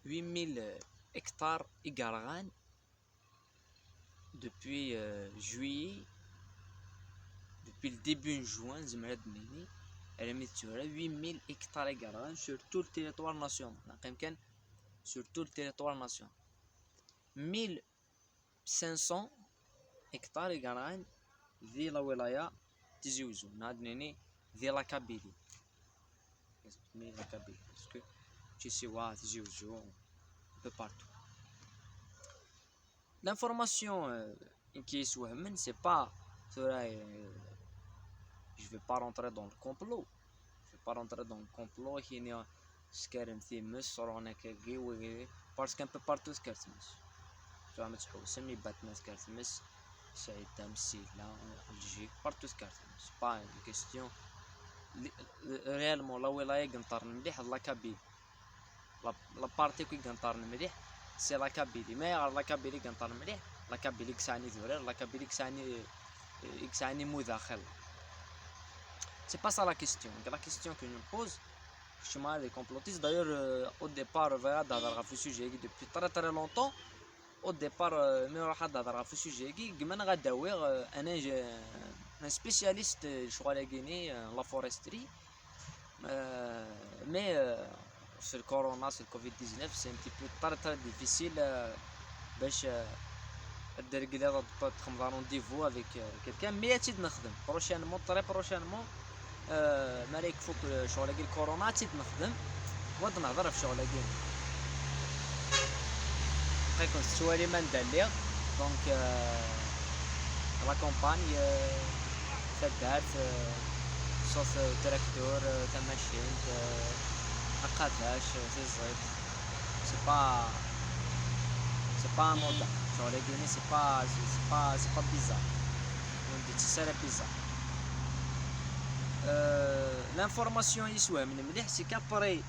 8000 hectares إقرغان depuis juillet, depuis le début juin, زعما نيني على ميتورا 8000 hectares إقرغان sur tout le territoire national. نقيم كان sur tout le territoire national 1500 hectares إقرغان ذي لا ولاية تيزي وزون هاد نيني ذي لا كابيلي مي لا كابيلي باسكو تيسي وا تيزي وزون peu partout. L'information qui est sous Hamen, c'est pas. Je vais pas rentrer dans le complot. Je vais pas rentrer dans le complot. Il y a سكارم ثيمس رونا كاكي parce qu'un peu partout سكارتمس. Tu vas mettre سمي باتنا سكارتمس سعيد تمثيل الجيك partout سكارتمس. C'est pas une question. Réellement la ولاية قنطرن مليح لا كابيل. La partie qui قنطرن مليح c'est la Kabylie. Mais la Kabylie قنطرن مليح. La Kabylie كساني ذورير. La Kabylie كساني مداخل. C'est pas ça la question. La question que je me pose, je suis des complotistes. D'ailleurs, au départ, هذا في السوجي depuis très très longtemps. Au départ, mais راح هذا في السوجي قمنا غداوير انا un spécialiste شغل كيني la foresterie. Mais sur le corona, sur le Covid-19, c'est un petit peu très très difficile باش الدرقلة تخمض رونديفو avec quelqu'un. mais تزيد نخدم بروشينمون طري بروشينمون ما رايك فوق شغل كي الكورونا تزيد نخدم ود نهضر في شغل كي كيكون السوالي ما ندير دونك لا كومباني تدارت صوت تراكتور تماشين أقاداش تزيد سي با مودا شغل كيني سي با بيزار وندي تسالى بيزار. لانفورماسيون يسوى من مليح سي كابري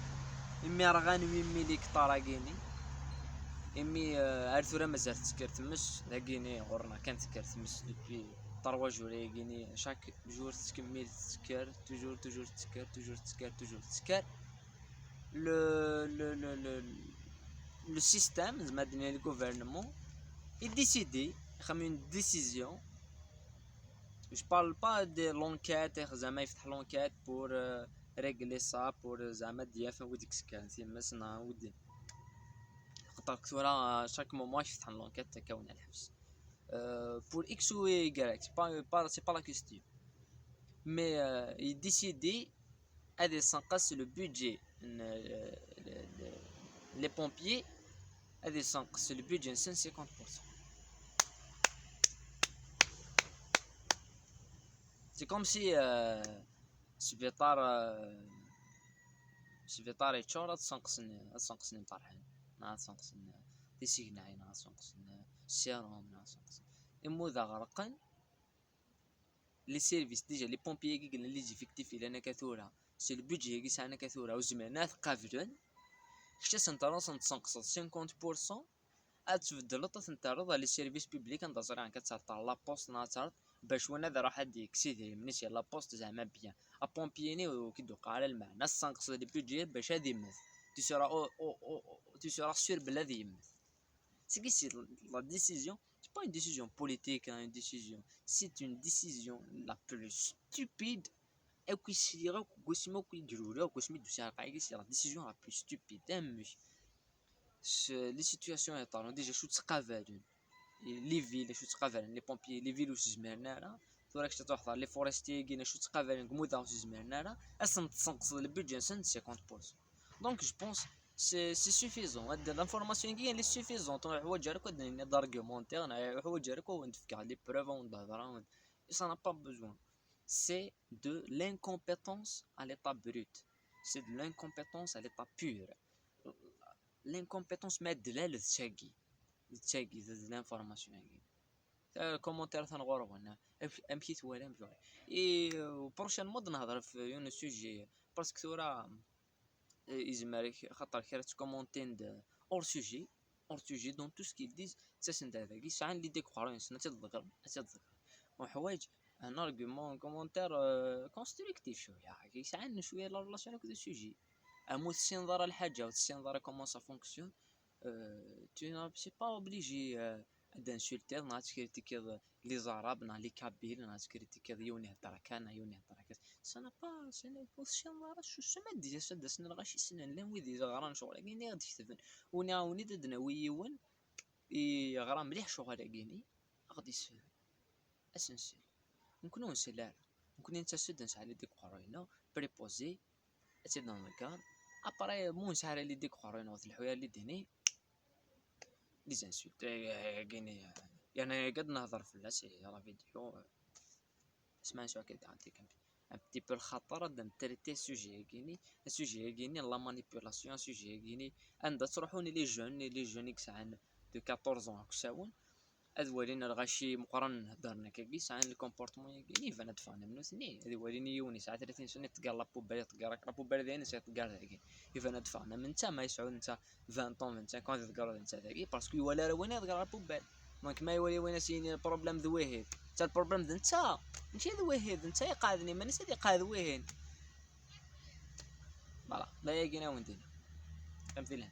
امي راه غانوي 8000 هكتار كيني امي عرفتو راه مازال تسكر تمش كيني غورنا كانت تسكر تمش دوبي 3 جور كيني شاك جور تكمل تسكر توجور تسكر le système زعما le gouvernement il décide خم une décision. Je parle pas de l'enquête زعما يفتح l'enquête pour régler ça pour زعما ديافا وديك سكان تما سنا ودي خاطر كثورة chaque moment يفتح l'enquête تكون الحبس pour X ou Y c'est pas la question. mais il décide هذا سنقص le budget les pompiers هذا سنقص le budget 50%. c'est comme si سبيطار يتشور تسنقصني فرحان تسنقصني تيسيكناي تسنقصني السيروم تسنقصني إموذا غرقن لي سيرفيس ديجا لي بومبيي كي قلنا لي زيفيكتيف لنا كثورة سي البودجي كي ساعنا كثورة وزمانات قافلون شتا سنترون تسنقص 50% اتبدل تنتعرض على السيرفيس بيبليك ندزر عن كتعطى لا بوست ناتر باش وانا ذا راح ديك سيدي منيش لا بوست زعما بيان ابومبيني وكيدوق على الماء ناس تنقص لي بودجي باش هادي يمث tu seras sûr بلادي يمث سي لا ديسيزيون c'est pas une décision politique une décision c'est une décision la plus stupide et qui sera كوسمو كيديروا كوسمي دوسي قاعي سي لا ديسيزيون la plus stupide لي سيتوياسيون يطارون ديجا شو تقافلون لي فيل شو تقافلون لي بومبيي لي فيل واش زمرنا راه توراك تحضر لي فورستي كاين شو تقافلون كمودا واش زمرنا راه اصلا تنقص البودجي 50%. دونك جو بونس سي سوفيزون هاد لانفورماسيون كاين لي سوفيزون حوايج راك ودني دارغيومونتير حوايج راك ونتفكر لي بروف ونهضر ça n'a pas besoin. C'est de l'incompétence à l'état brut, c'est de l'incompétence à l'état pur. l'incompétence ما دلال تشاكي الانفورماسيون هكي كومونتير تنغورو هنا امشي توالي مجوري اي بروشين مود نهضر في اون سوجي باسكو ثورا يزمرك خاطر كي تكومونتين اور سوجي دون تو سكي ديز تسند هذاك ساعه اللي ديك اخرين سنه تذكر وحوايج ان ارغيومون كومونتير كونستركتيف شويه كي ساعه شويه لا ريلاسيون كو سوجي امو تستنظر الحاجه وتستنظر كومون سا فونكسيون. tu n'as c'est pas obligé d'insulter نهار تكريتيكي لي زراب نهار لي كابيل نهار تكريتيكي يوني يهضر كان يوني يهضر كذا سانا با سانا بوستينظر شو سما ديجا شاد سنن غاشي سنن لا ويدي غران شغل كاين غادي تكتب وناوني ددنا ويون يغرا مليح شغل كايني غادي يسفهم اسنسيل نكونو نسلار نكون انت سد نسعى لي ديك قروينا بريبوزي اتي دون الكار ابري مو نسعى لي ديك قروينا في الحويا اللي ديني لي زانسولت كايني يعني قد نهضر في الناس لا فيديو اسمع شو كي عندك ان بتي بو الخطر دم تريتي سوجي كايني لا مانيبيولاسيون سوجي كايني عند تروحوني لي جون يكسعن دو 14 كساون ادوالين الغاشي مقرن هضرنا كي ساعه الكومبورتمون كاين فانا دفعنا منو ثني هذه وليني يوني ساعه 30 سنه تقال لابوبال تقال لابوبال ديالنا ساعه تقال هذيك فانا دفعنا من انت ما يسعود انت 20 طون 25 تقال انت هذيك باسكو ولا راه وين تقال لابوبال دونك ما يولي وين سيني البروبليم ذويهد انت البروبليم انت ماشي ذويهد انت يقادني ما نسيت يقاد وين فوالا لا يا كينا وين دينا كمثيل